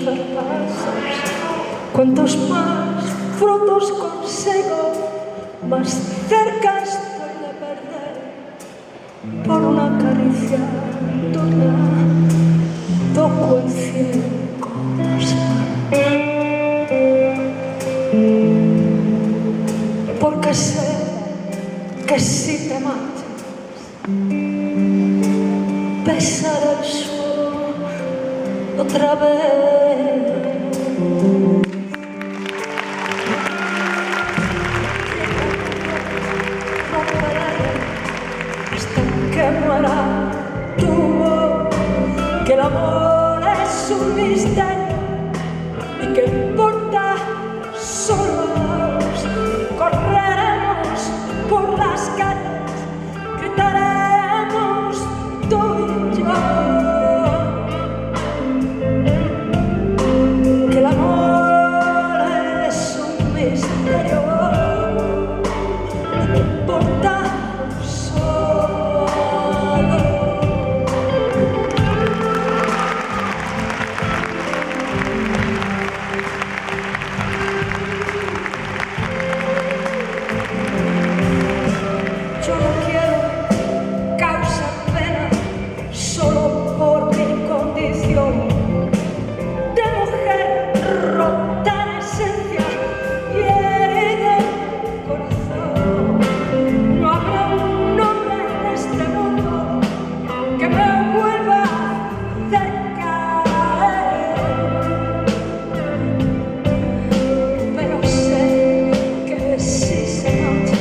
traspasos. Cuantos más frutos consigo, más cerca estoy de perder por una caricia tuya. Toco el cielo con los porque sé que si te marchas pesará el suelo otra vez. Hasta que muera tu voz, que el amor es un misterio y que importa solos. Correremos por las calles, gritaremos tú y yo, que el amor es un misterio y que importa yo no quiero causar pena solo por mi condición de mujer rota en esencia y herida en el corazón. No habrá un hombre en este mundo que me vuelva a hacer caer, pero sé que si se marcha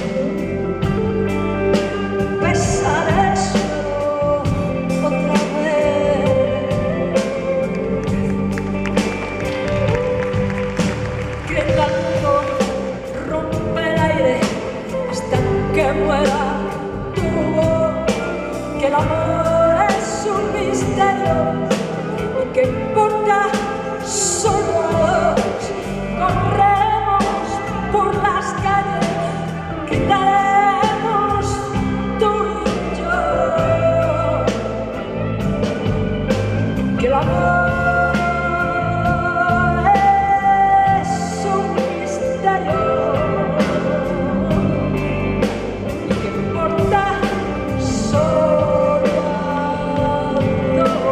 pesaré solo otra vez. Gritando rompe el aire hasta que muera tu voz, que el amor es un misterio y que importa solos. Correremos por las calles, gritaremos tú y yo, que el amor es un misterio y que importa solo a dos.